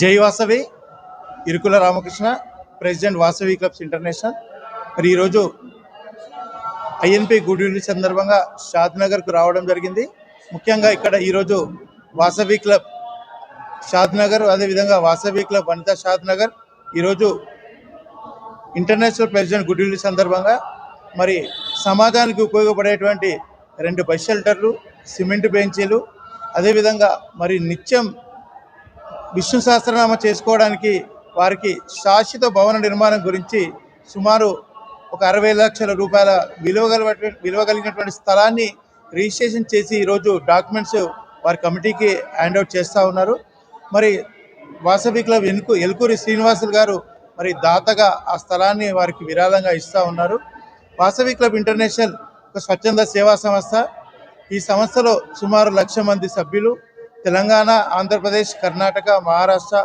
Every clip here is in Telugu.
జై Vasavi Irukula Ramakrishna, president Vasavi clubs international. మరి ఈరోజు ఐఎన్పి గుడ్ రిలీజ్ సందర్భంగా షాద్నగర్కు రావడం జరిగింది. ముఖ్యంగా ఇక్కడ ఈరోజు వాసవి క్లబ్ షాద్నగర్, అదేవిధంగా వాసవి క్లబ్ వనితా షాద్నగర్ ఈరోజు ఇంటర్నేషనల్ ప్రెసిడెంట్ గుడ్ రిలీజ్ సందర్భంగా మరి సమాజానికి ఉపయోగపడేటువంటి 2 బస్ షెల్టర్లు, సిమెంట్ బెంచీలు, అదేవిధంగా మరి నిత్యం విష్ణు సహస్రనామ చేసుకోవడానికి వారికి శాశ్వత భవన నిర్మాణం గురించి సుమారు ఒక 60 లక్షల రూపాయల విలువ కలిగినటువంటి స్థలాన్ని రిజిస్ట్రేషన్ చేసి ఈరోజు డాక్యుమెంట్స్ వారి కమిటీకి హ్యాండ్అవుట్ చేస్తూ ఉన్నారు. మరి వాసవి క్లబ్ ఎల్కూరి శ్రీనివాసులు గారు మరి దాతగా ఆ స్థలాన్ని వారికి విరాళంగా ఇస్తూ ఉన్నారు. వాసవి క్లబ్ ఇంటర్నేషనల్ ఒక స్వచ్ఛంద సేవా సంస్థ. ఈ సంస్థలో సుమారు 1,00,000 మంది సభ్యులు తెలంగాణ, ఆంధ్రప్రదేశ్, కర్ణాటక, మహారాష్ట్ర,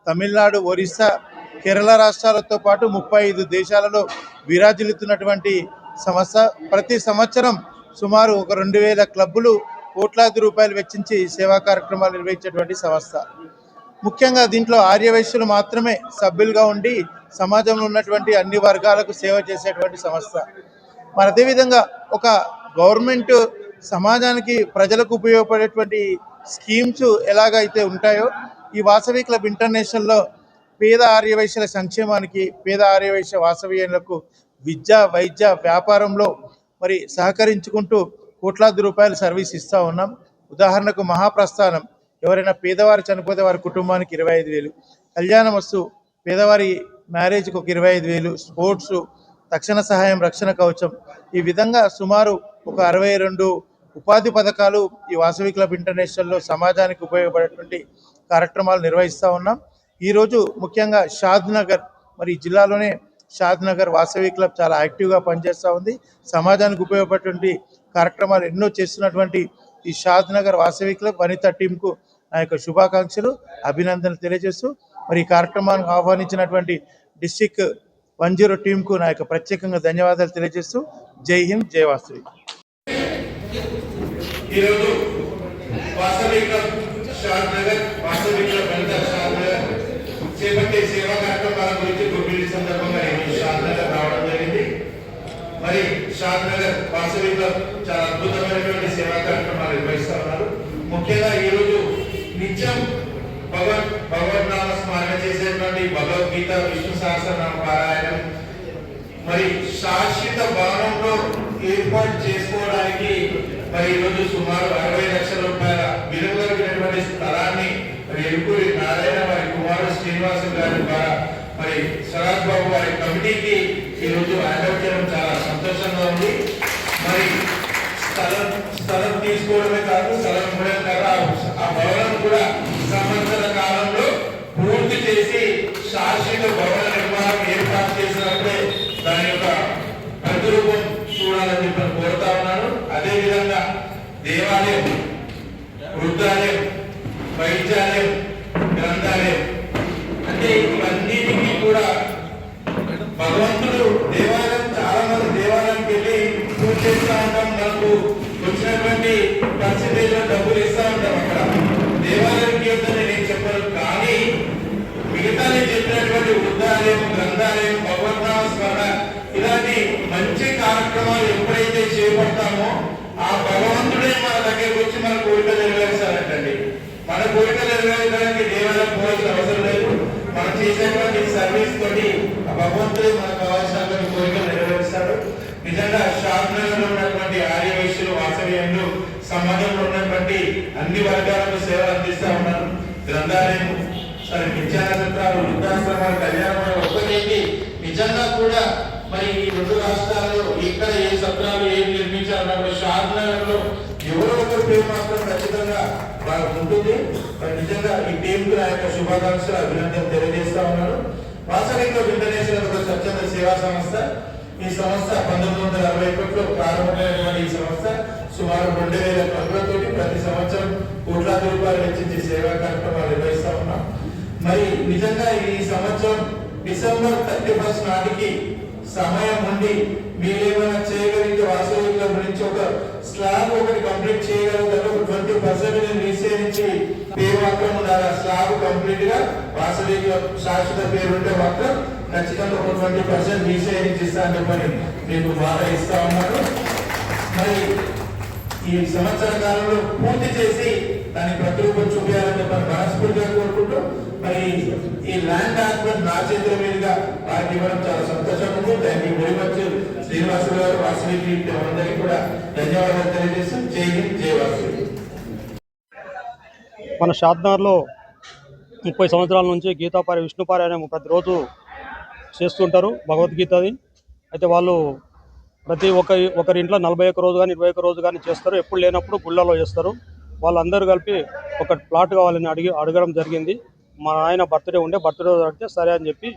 తమిళనాడు, ఒరిస్సా, కేరళ రాష్ట్రాలతో పాటు 35 దేశాలలో విరాజిల్లుతున్నటువంటి సంస్థ. ప్రతి సంవత్సరం సుమారు ఒక 2,000 క్లబ్బులు కోట్లాది రూపాయలు వెచ్చించి సేవా కార్యక్రమాలు నిర్వహించేటువంటి సంస్థ. ముఖ్యంగా దీంట్లో ఆర్యవైశ్యులు మాత్రమే సభ్యులుగా ఉండి సమాజంలో ఉన్నటువంటి అన్ని వర్గాలకు సేవ చేసేటువంటి సంస్థ. మరి అదేవిధంగా ఒక గవర్నమెంట్ సమాజానికి, ప్రజలకు ఉపయోగపడేటువంటి స్కీమ్స్ ఎలాగైతే ఉంటాయో ఈ వాసవి క్లబ్ ఇంటర్నేషనల్లో పేద ఆర్యవైశ్యుల సంక్షేమానికి, పేద ఆర్యవైశ్య వాసవీయులకు విద్య, వైద్య, వ్యాపారంలో మరి సహకరించుకుంటూ కోట్లాది రూపాయలు సర్వీస్ ఇస్తూ ఉన్నాం. ఉదాహరణకు మహాప్రస్థానం, ఎవరైనా పేదవారు చనిపోతే వారి కుటుంబానికి 25,000, కళ్యాణం వస్తు పేదవారి మ్యారేజ్కి ఒక 25,000, స్పోర్ట్స్, తక్షణ సహాయం, రక్షణ కవచం, ఈ విధంగా సుమారు ఒక 62 ఉపాధి పథకాలు ఈ వాసవి క్లబ్ ఇంటర్నేషనల్లో సమాజానికి ఉపయోగపడేటువంటి కార్యక్రమాలు నిర్వహిస్తూ ఉన్నాం. ఈరోజు ముఖ్యంగా షాద్నగర్, మరి జిల్లాలోనే షాద్నగర్ వాసవి క్లబ్ చాలా యాక్టివ్గా పనిచేస్తూ ఉంది. సమాజానికి ఉపయోగపడేటువంటి కార్యక్రమాలు ఎన్నో చేస్తున్నటువంటి ఈ షాద్నగర్ వాసవి క్లబ్ వనితా టీంకు నా యొక్క శుభాకాంక్షలు, అభినందనలు తెలియజేస్తూ మరి ఈ కార్యక్రమానికి ఆహ్వానించినటువంటి డిస్ట్రిక్ట్ 10 టీంకు నా యొక్క ప్రత్యేకంగా ధన్యవాదాలు తెలియజేస్తూ జై హింద్, జై వాసవి. ఈరోజు వాసవి క్లబ్ షాద్నగర్, వాసవి క్లబ్ వనితా షాద్నగర్ చేపట్టే సేవా కార్యక్రమాల గురించి గుడ్ రిలీజ్ సందర్భంగా నేను షాద్నగర్ రావడం జరిగింది. మరి షాద్నగర్ వాసవి క్లబ్ చాలా అద్భుతమైనటువంటి సేవా కార్యక్రమాలు నిర్వహిస్తూ ఉన్నారు. ముఖ్యంగా ఈరోజు నిత్యం భగవద్నామ స్మరణ చేసేటువంటి భగవద్గీత, విష్ణు సహస్రనామ పారాయణం, మరి శాశ్వత భవనంలో ఏర్పాటు చేసుకోవడానికి మరి ఈరోజు సుమారు 60 లక్షల రూపాయల విలువ కలిగినటువంటి స్థలాన్ని మరి ఎల్కూరి నారాయణ వారి కుమారుడు శ్రీనివాసు గారి ద్వారా మరి స్వరాజ్ బాబు వారి కమిటీకి ఈరోజు హ్యాండ్అవుట్ చేయడం చాలా సంతోషంగా ఉంది. మరి స్థలం తీసుకోవడమే కాదు, స్థలం ఇవ్వడం కాదు, ఆ భవనం కూడా సంవత్సర కాలంలో పూర్తి చేసి శాశ్వత భవన నిర్మాణం ఏర్పాటు చేసినప్పుడే దాని యొక్క ప్రతిరూపం చూడాలని చెప్పి కోరుతా ఉన్నాను. అదేవిధంగా దేవాలయం, వృద్ధాలయం, వైద్యాలయం, గ్రంథాలయం, అంటే ఇవన్నిటికీ కూడా భగవంతుడు దేవాలయం, చాలా మంది దేవాలయానికి వెళ్ళి పూజ చేస్తూ ఉంటాం, మనకు వచ్చినటువంటి పర్సెంటేజ్ డబ్బులు ఇస్తూ ఉంటాం. అక్కడ దేవాలయానికి వెళ్తే నేను చెప్పను, కానీ మిగతా నేను చెప్పినటువంటి వృద్ధాలయం, గ్రంథాలయం, భగవద్నామ స్మరణ ఇలాంటి మంచి కార్యక్రమాలు ఎప్పుడైతే చేపడతామో ఆ భగవంతుడే మన దగ్గరికి వచ్చి మన కోరికలు నెరవేర్చాలంటండి. మన కోరికలు నెరవేర్చడానికి దేవాలయం పోవాల్సిన అవసరం లేదు. మనం చేసేటువంటి సర్వీస్ తోటి ఆ భగవంతుడే మనకు కావాల్సినటువంటి కోరికలు నెరవేరుస్తాడు. నిజంగా షాద్నగర్లో ఉన్నటువంటి ఆర్యవైశ్యులు, వాసవ్యంలో సమాజంలో ఉన్నటువంటి అన్ని వర్గాలకు సేవలు అందిస్తూ ఉన్నారు. గ్రంథాలయం, సరే విద్యా సత్రాలు, వృద్ధాశ్రమాలు, కళ్యాణం ఒక్కటేంటి నిజంగా కూడా మరి ఈ 2 రాష్ట్రాల్లో ఇక్కడ ఏ సత్రాలు ఏం నిర్మించాలన్న షాద్నగర్ లో ఎవరో ఒకరు పేరు మాత్రం ఖచ్చితంగా వాళ్ళకు ఉంటుంది. మరి నిజంగా ఈ టీంకు నా యొక్క శుభాకాంక్షలు, అభినందనలు తెలియజేస్తా ఉన్నాను. వాసవి క్లబ్ ఇంటర్నేషనల్ ఒక స్వచ్ఛంద సేవా సంస్థ. ఈ సంస్థ 1961లో ప్రారంభమైనటువంటి ఈ సంస్థ సుమారు 2,000 క్లబ్లతోటి ప్రతి సంవత్సరం కోట్లాది రూపాయలు వెచ్చించి సేవా కార్యక్రమాలు నిర్వహిస్తా ఉన్నాం. మరి నిజంగా ఈ సంవత్సరం డిసెంబర్ 31 నాటికి సమయం ఉండి మీరేమైనా చేయగలిగితే వాసవి క్లబ్ నుంచి ఒక స్లాబ్ ఒకటి కంప్లీట్ చేయగలుగుతారు. ఒక 20% వీసీ నుంచి పేరు మాత్రం ఉండాలి. ఆ స్లాబ్ కంప్లీట్ గా వాసవిక శాశ్వత పేరు ఉంటే మాత్రం ఖచ్చితంగా ఒక 20% వీసీ నుంచి ఇస్తా అని చెప్పని మీకు బాగా ఇస్తా ఉన్నారు. మరి ఈ సంవత్సర కాలంలో పూర్తి చేసి దాని ప్రతిరూపం చూపించాలని చెప్పని మనస్ఫూర్తిగా కోరుకుంటూ మరి ఈ ల్యాండ్ డాక్యుమెంట్ నా చేతుల మీదుగా వారికి ఇవ్వడం చాలా సంతోషంగా ఉంది. Thank you very much Srinivasulu గారు, వాసవి అందరికీ కూడా ధన్యవాదాలు తెలియజేస్తూ జై హింద్, జై వాసవి. మన షాద్నగర్లో 30 సంవత్సరాల నుంచి గీతాపారాయణ విష్ణుపారాయణం ప్రతిరోజు చేస్తుంటారు భగవద్గీతది. అయితే వాళ్ళు ప్రతి ఒకరి ఇంట్లో 41 రోజు కానీ 21 రోజు కానీ చేస్తారు. ఎప్పుడు లేనప్పుడు గుళ్ళలో చేస్తారు. వాళ్ళందరూ కలిపి ఒక ప్లాట్ కావాలని అడగడం జరిగింది. మా ఆయన బర్త్డే అడిగితే సరే అని చెప్పి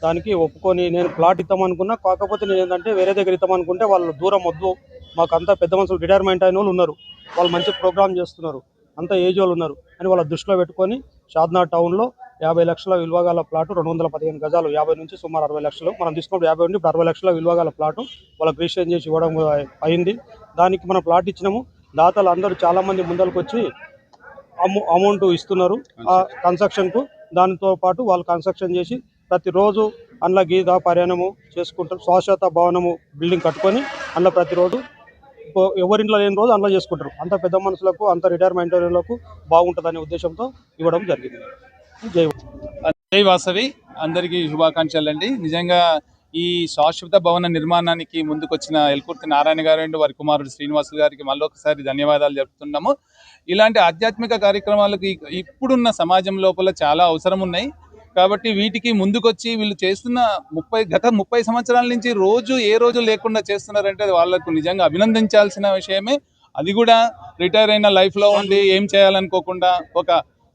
దానికి ఒప్పుకొని నేను ప్లాట్ ఇద్దామనుకున్నా. కాకపోతే నేను ఏంటంటే వేరే దగ్గర ఇద్దామనుకుంటే వాళ్ళు దూరం వద్దు, మాకు అంతా పెద్ద మనుషులు రిటైర్మెంట్ అయిన వాళ్ళు ఉన్నారు, వాళ్ళు మంచి ప్రోగ్రామ్ చేస్తున్నారు, అంతా ఏజ్ వాళ్ళు ఉన్నారు అని వాళ్ళ దృష్టిలో పెట్టుకొని షాద్నగర్ టౌన్లో 50 లక్షల విలువ గల ప్లాటు 215 గజాలు, 50 నుంచి సుమారు 60 లక్షలు, మనం తీసుకున్నప్పుడు 50 నుండి ఇప్పుడు 60 లక్షల విలువ గల ప్లాటు వాళ్ళకి రిజిస్ట్రేషన్ చేసి ఇవ్వడం అయింది. దానికి మనం ప్లాట్ ఇచ్చినాము. దాతలు అందరూ చాలామంది ముందరకు వచ్చి అమౌంట్ ఇస్తున్నారు ఆ కన్స్ట్రక్షన్కు. దానితో పాటు వాళ్ళు కన్స్ట్రక్షన్ చేసి ప్రతిరోజు అందులో గీతా పారాయణము చేసుకుంటారు. శాశ్వత భవనము బిల్డింగ్ కట్టుకొని అందులో ప్రతిరోజు ఎవరింట్లో లేని రోజు అందులో చేసుకుంటారు. అంత పెద్ద మనుషులకు, అంత రిటైర్మెంట్ వాళ్ళకు బాగుంటుందనే ఉద్దేశంతో ఇవ్వడం జరిగింది. జై వాసవి, అందరికీ శుభాకాంక్షలు అండి. నిజంగా ఈ శాశ్వత భవన నిర్మాణానికి ముందుకొచ్చిన ఎల్కుర్తి నారాయణ గారు అండ్ వారి కుమారుడు శ్రీనివాసులు గారికి మళ్ళొకసారి ధన్యవాదాలు చెప్తున్నాము. ఇలాంటి ఆధ్యాత్మిక కార్యక్రమాలకు ఇప్పుడున్న సమాజం లోపల చాలా అవసరం ఉన్నాయి. కాబట్టి వీటికి ముందుకొచ్చి వీళ్ళు చేస్తున్న గత 30 సంవత్సరాల నుంచి ఏ రోజు లేకుండా చేస్తున్నారంటే అది వాళ్ళకు నిజంగా అభినందించాల్సిన విషయమే. అది కూడా రిటైర్ అయిన లైఫ్లో ఉండి ఏం చేయాలనుకోకుండా ఒక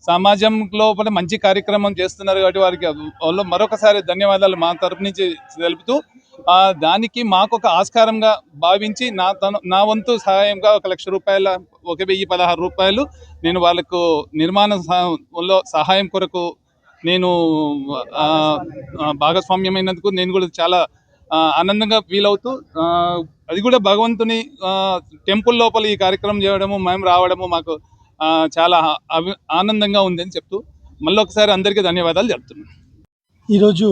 సమాజం లోపల మంచి కార్యక్రమం చేస్తున్నారు. కాబట్టి వారికి మరొకసారి ధన్యవాదాలు మా తరపు నుంచి తెలుపుతూ దానికి మాకు ఒక ఆస్కారంగా భావించి నా వంతు సహాయంగా 1 లక్ష రూపాయల 1016 రూపాయలు నేను వాళ్ళకు నిర్మాణంలో సహాయం కొరకు నేను భాగస్వామ్యమైనందుకు నేను కూడా చాలా ఆనందంగా ఫీల్ అవుతూ అది కూడా భగవంతుని టెంపుల్ లోపల ఈ కార్యక్రమం చేయడము, మేము రావడము మాకు చాలా ఆనందంగా ఉందని చెప్తూ మళ్ళొకసారి అందరికీ ధన్యవాదాలు చెప్తున్నాను. ఈరోజు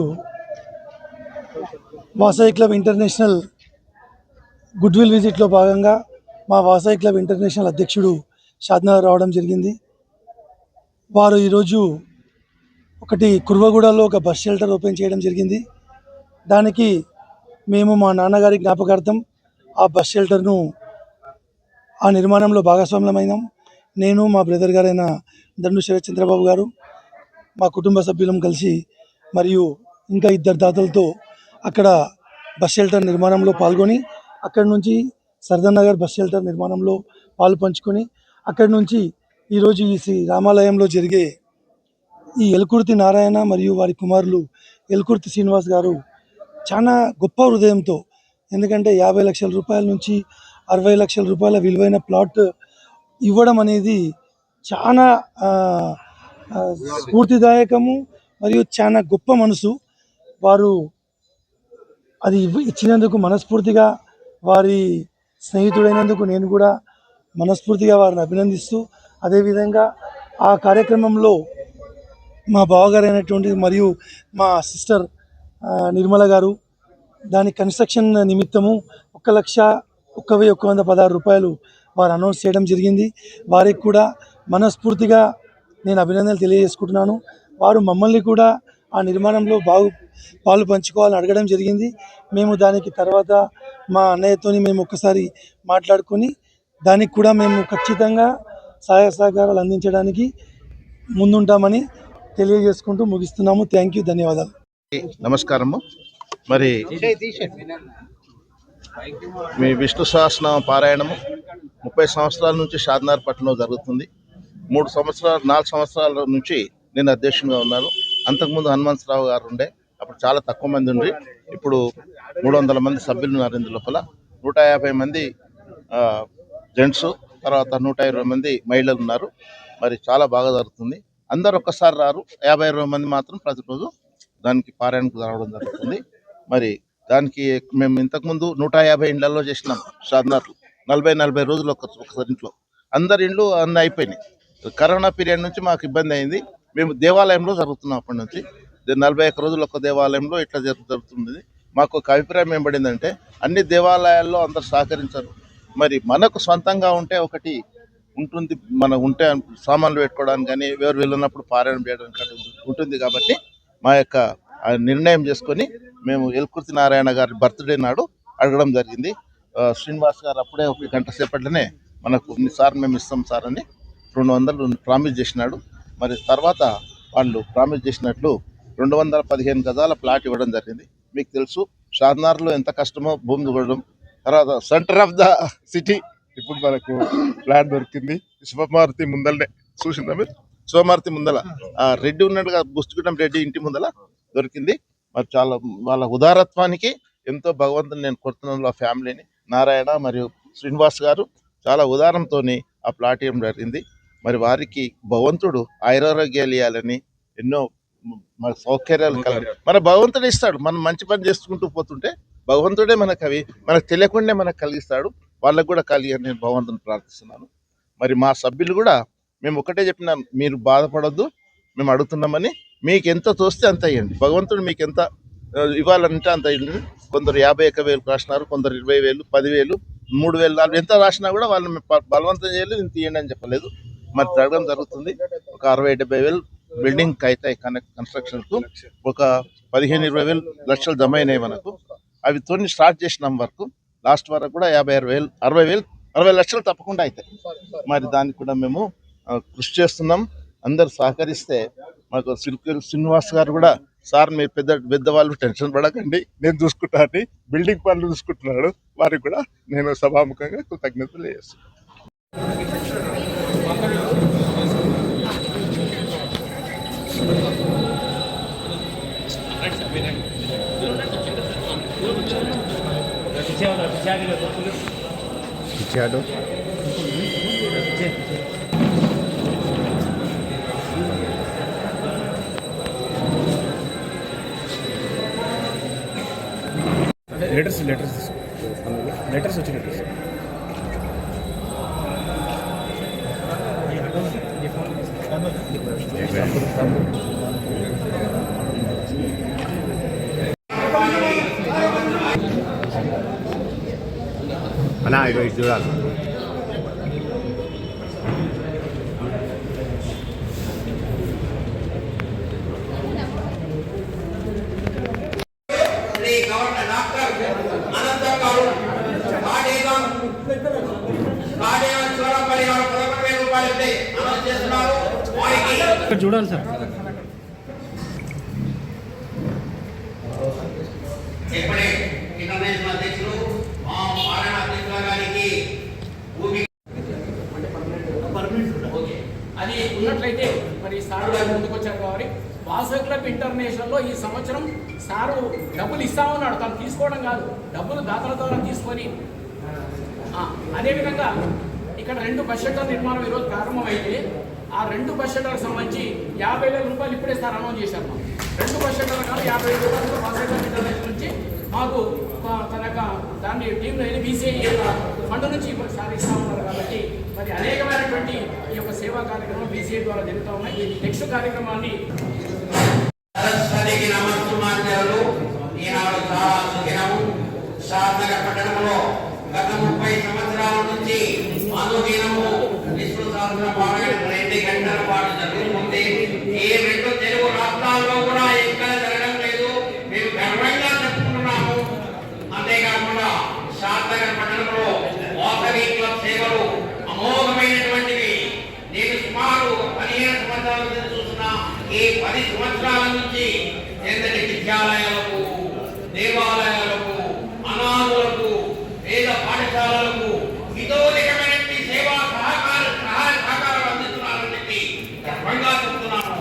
వాసవి క్లబ్ ఇంటర్నేషనల్ గుడ్విల్ విజిట్లో భాగంగా మా వాసవి క్లబ్ ఇంటర్నేషనల్ అధ్యక్షుడు షాద్నగర్ రావడం జరిగింది. వారు ఈరోజు ఒకటి కుర్వగూడలో ఒక బస్ షెల్టర్ ఓపెన్ చేయడం జరిగింది. దానికి మేము మా నాన్నగారి జ్ఞాపకార్థం ఆ బస్ షెల్టర్ను ఆ నిర్మాణంలో భాగస్వామ్యమైనాం. నేను, మా బ్రదర్ గారైన దండు శరత్ చంద్రబాబు గారు, మా కుటుంబ సభ్యులం కలిసి మరియు ఇంకా 2 దాతలతో అక్కడ బస్ షెల్టర్ నిర్మాణంలో పాల్గొని అక్కడి నుంచి సర్దార్ నగర్ బస్ షెల్టర్ నిర్మాణంలో పాలు పంచుకొని అక్కడి నుంచి ఈరోజు ఈ శ్రీ రామాలయంలో జరిగే ఈ ఎల్కుర్తి నారాయణ మరియు వారి కుమారులు ఎల్కుర్తి శ్రీనివాస్ గారు చాలా గొప్ప హృదయంతో, ఎందుకంటే 50 లక్షల రూపాయల నుంచి 60 లక్షల రూపాయల విలువైన ప్లాట్ ఇవ్వడం అనేది చాలా స్ఫూర్తిదాయకము మరియు చాలా గొప్ప మనసు. వారు అది ఇచ్చినందుకు మనస్ఫూర్తిగా, వారి స్నేహితుడైనందుకు నేను కూడా మనస్ఫూర్తిగా వారిని అభినందిస్తూ, అదేవిధంగా ఆ కార్యక్రమంలో మా బావగారు అయినటువంటి మరియు మా సిస్టర్ నిర్మల గారు దాని కన్స్ట్రక్షన్ నిమిత్తము 1,01,116 రూపాయలు వారు అనౌన్స్ చేయడం జరిగింది. వారికి కూడా మనస్ఫూర్తిగా నేను అభినందనలు తెలియజేసుకుంటున్నాను. వారు మమ్మల్ని కూడా ఆ నిర్మాణంలో పాలు పంచుకోవాలని అడగడం జరిగింది. మేము దానికి తర్వాత మా అన్నయ్యతోని మేము ఒక్కసారి మాట్లాడుకొని దానికి కూడా మేము ఖచ్చితంగా సహాయ సహకారాలు అందించడానికి ముందుంటామని తెలియజేసుకుంటూ ముగిస్తున్నాము. థ్యాంక్ యూ, ధన్యవాదాలు. నమస్కారము. మరి మీ విష్ణు సహస్రనామ పారాయణము 30 సంవత్సరాల నుంచి షాద్నగర్ పట్టణంలో జరుగుతుంది. 4 సంవత్సరాల నుంచి నేను అధ్యక్షునిగా ఉన్నాను. అంతకుముందు హనుమంతరావు గారు ఉండే, అప్పుడు చాలా తక్కువ మంది ఉండి, ఇప్పుడు 300 మంది సభ్యులు ఉన్నారు. ఇందు లోపల 150 మంది జెంట్స్, తర్వాత 120 మంది మహిళలు ఉన్నారు. మరి చాలా బాగా జరుగుతుంది. అందరు ఒక్కసారి రారు, 50-60 మంది మాత్రం ప్రతిరోజు దానికి పారాయణకు రావడం జరుగుతుంది. మరి దానికి మేము ఇంతకుముందు 150 ఇండ్లలో చేసినాం షాద్నగర్ 40 రోజులు ఒక ఇంట్లో అందరి ఇండ్లు అన్నీ అయిపోయినాయి. కరోనా పీరియడ్ నుంచి మాకు ఇబ్బంది అయింది. మేము దేవాలయంలో జరుగుతున్నాం అప్పటి నుంచి. 41 రోజులు ఒక దేవాలయంలో ఇట్లా జరుగుతుంది. మాకు ఒక అభిప్రాయం ఏం పడిందంటే అన్ని దేవాలయాల్లో అందరు సహకరించరు. మరి మనకు సొంతంగా ఉంటే ఒకటి ఉంటుంది, మన ఉంటే సామాన్లు పెట్టుకోవడానికి కానీ ఎవరు వెళ్ళినప్పుడు పారాయణం చేయడానికి కానీ ఉంటుంది. కాబట్టి మా యొక్క నిర్ణయం చేసుకొని మేము ఎల్కుర్తి నారాయణ గారి బర్త్డే నాడు అడగడం జరిగింది. శ్రీనివాస్ గారు అప్పుడే ఒక గంట సేపట్లోనే మనకు సార్ మేము ఇస్తాం సార్ అని 200 ప్రామిస్ చేసినాడు. మరి తర్వాత వాళ్ళు ప్రామిస్ చేసినట్లు 215 గజాల ప్లాట్ ఇవ్వడం జరిగింది. మీకు తెలుసు షాద్నగర్లో ఎంత కష్టమో భూమి ఇవ్వడం. తర్వాత సెంటర్ ఆఫ్ ద సిటీ ఇప్పుడు మనకు ప్లాట్ దొరికింది. శుభమారుతి ముందలనే చూసిందా మీరు? శుభమారుతి ముందల రెడ్డి ఉన్నట్టుగా బుస్తుగూడెం రెడ్డి ఇంటి ముందల దొరికింది. మరి చాలా వాళ్ళ ఉదారత్వానికి ఎంతో భగవంతుని నేను కొడుతున్నాను. ఆ ఫ్యామిలీని నారాయణ మరియు శ్రీనివాస్ గారు చాలా ఉదారంతో ఆ ప్లాట్ ఇవ్వడం జరిగింది. మరి వారికి భగవంతుడు ఆయురారోగ్యాలు ఇవ్వాలని ఎన్నో మన సౌకర్యాలు మన భగవంతుడు ఇస్తాడు. మనం మంచి పని చేసుకుంటూ పోతుంటే భగవంతుడే మనకు అవి మనకు తెలియకుండా మనకు కలిగిస్తాడు. వాళ్ళకు కూడా కలిగని నేను భగవంతుని ప్రార్థిస్తున్నాను. మరి మా సభ్యులు కూడా మేము ఒకటే చెప్పినాం, మీరు బాధపడొద్దు, మేము అడుగుతున్నామని. మీకు ఎంత తోస్తే అంత ఇవ్వండి. భగవంతుడు మీకు ఎంత ఇవ్వాలంటే అంత ఇవ్వండి. కొందరు 51,000 రాసినారు, కొందరు 20,000, 10,000, 3,000, 4,000 ఎంత రాసినా కూడా వాళ్ళని బలవంతం చేయలేదు, ఇంత ఇవ్వండి అని చెప్పలేదు. మరి జరగడం జరుగుతుంది. ఒక 60,000-70,000 బిల్డింగ్ అవుతాయి కన్స్ట్రక్షన్కు. ఒక 15-20 లక్షలు జమ అయినాయి మనకు. అవి తోని స్టార్ట్ చేసినాం వర్క్. లాస్ట్ వరకు కూడా 60 లక్షలు తప్పకుండా అవుతాయి. మరి దానికి కూడా మేము కృషి చేస్తున్నాం. అందరు సహకరిస్తే మాకు శ్రీనివాస్ గారు కూడా సార్ మీరు పెద్దవాళ్ళు టెన్షన్ పడకండి, నేను చూసుకుంటాను, బిల్డింగ్ పనులు చూసుకుంటున్నాడు. వారికి కూడా నేను సభాముఖంగా కృతజ్ఞతలు చేస్తున్నాను. లెటర్స్ వచ్చి లెటర్స్ అన్నా ఇగో ఇది చూడాలి. చూడాలి సార్. ఇప్పుడే ఇంటర్నేషనల్ అధ్యక్షులు పారాయణ అధ్యక్షుల గారికి అది ఉన్నట్లయితే మరి సార్ గారు ముందుకు వచ్చారు కాబట్టి వాసవి క్లబ్ ఇంటర్నేషనల్లో ఈ సంవత్సరం సారు డబ్బులు ఇస్తామన్నాడు. తను తీసుకోవడం కాదు, డబ్బులు దాతల ద్వారా తీసుకొని అదేవిధంగా ఇక్కడ 2 బస్ షెల్టర్ నిర్మాణం ఈరోజు ప్రారంభమైతే ఆ 2 బస్ షెల్టర్లకు సంబంధించి 50,000 రూపాయలు ఇప్పుడే సార్ అనౌన్స్ చేశారు. మాకు 2 బస్ షెల్టర్లు కాదు 50,000 రూపాయలు వాసవి క్లబ్ ఇంటర్నేషనల్ నుంచి మాకు తన దాన్ని టీంలో బీసీఐ ఫండ్ నుంచి సార్ ఇస్తా ఉన్నారు. కాబట్టి మరి అనేకమైనటువంటి ఈ యొక్క సేవా కార్యక్రమం బీసీఐ ద్వారా జరుగుతూ ఉన్నాయి. నెక్స్ట్ కార్యక్రమాన్ని సరస్వతికి నమస్సుమాంజలు. ఈనాడు చాలా సుఖినము. షాద్నగర్ పట్టణంలో గత 30 సంవత్సరాల నుంచి అనుదినము విష్ణు సహస్ర పారాయణ 2 గంటల పాటు జరుగుతుంది. ఈ 2 తెలుగు రాష్ట్రాల్లో కూడా ఎక్కడ జరగడం లేదు. మేము గర్వంగా చెప్పుకుంటున్నాము. అంతేకాకుండా షాద్నగర్ పట్టణంలో వాసవి క్లబ్ సేవలు అమోఘమైనటువంటివి. నేను సుమారు 15 సంవత్సరాల నుంచి చూస్తున్నా. ఈ 10 సంవత్సరాల నుంచి ఎంతటి విద్యాలయాలకు, దేవాలయాలకు, అనాథులకు, వేద పాఠశాలలకు ఇతోలికమైనటువంటి సేవా సహాయ సహకారాలు అందిస్తున్నారని చెప్పి గర్వంగా చెప్తున్నాను.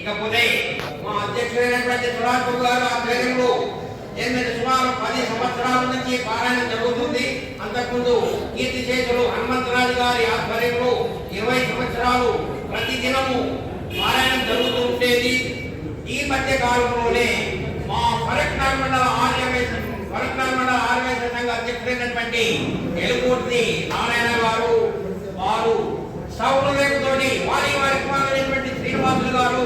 ఇకపోతే మా అధ్యక్షుడైనటువంటి సురాజ్ గారు ఆధ్వర్యంలో సుమారు 10 సంవత్సరాల నుంచి పారాయణ జరుగుతుంది. అంతకుముందు కీర్తి చేతులు హనుమంతరాజు గారి ఆధ్వర్యంలో 20 సంవత్సరాలు ప్రతిదినము పారాయణం జరుగుతూ ఉండేది. ఈ మధ్య కాలంలోనే మా ఫరక్నగర్ మండల ఆర్యవేశం పట్టణ ఆర్గనైజర్ సంఘ అధ్యక్షుడైనటువంటి ఎలుకూర్తి నారాయణ గారు, వారు సౌకర్యంతోటి వారి కుమారుడైనటువంటి శ్రీనివాసులు గారు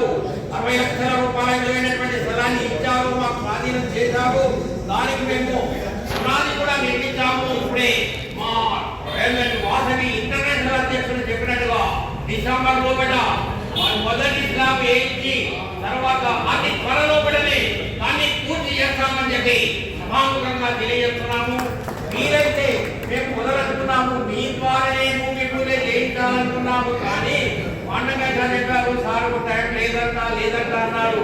60 లక్షల రూపాయలు విలువైనటువంటి స్థలాన్ని ఇచ్చారు, మాకు స్వాధీనం చేశారు. దానికి మేము పునాది కూడా నిర్మించాము. ఇప్పుడే మా వాసవి ఇంటర్నేషనల్ అధ్యక్షుడు చెప్పినట్టుగా డిసెంబర్ లోపల మొదటి స్లాబ్ వేయించి తర్వాత అతి త్వరలోపలనే దాన్ని పూర్తి చేస్తామని చెప్పి సభాముఖంగా తెలియజేస్తున్నాము. మీరైతే మేము మొదలనుకున్నాము, మీ ద్వారానే భూమి పూజ చేయించాలనుకున్నాము. కానీ పండుగ చెప్పారు, సార్ టైం లేదంట అన్నారు.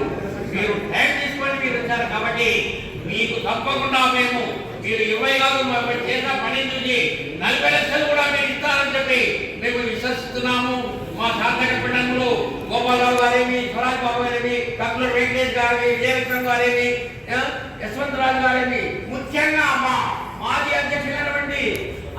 మీరు టైం తీసుకొని మీరు వచ్చారు కాబట్టి మీకు తప్పకుండా మేము మీరు 20 కాదు చేసిన పని నుంచి 40 లక్షలు కూడా మీరు ఇస్తారని చెప్పి మేము విశ్వసిస్తున్నాము. మా శాసక పండుగలు గోపాలరావు గారేమి, స్వరాజ్ బాబు గారేమి, డాక్టర్ వెంకటేష్ గారేమి, విజయలక్ష్మి గారేమి, యశ్వంతరాజు గారేమి, ముఖ్యంగా మా మాజీ అధ్యక్షులైనటువంటి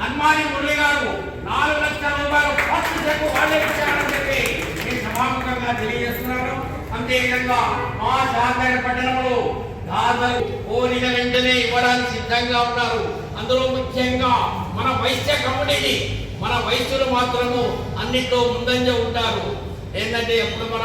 అన్మాని మురళి గారు 4 లక్షల రూపాయలు ఫస్ట్ చెక్ వాళ్ళే ఇచ్చారని చెప్పి నేను సభాముఖంగా తెలియజేస్తున్నాను. అంతేవిధంగా మా శాసక పట్టణంలో దాదాపు కోరిన వెంటనే ఇవ్వడానికి సిద్ధంగా ఉన్నారు. అందులో ముఖ్యంగా మన వైశ్య కమ్యూనిటీ, మన వైశ్యులు మాత్రము అన్నిట్లో ముందంజ ఉంటారు. ఏంటంటే ఎప్పుడు మన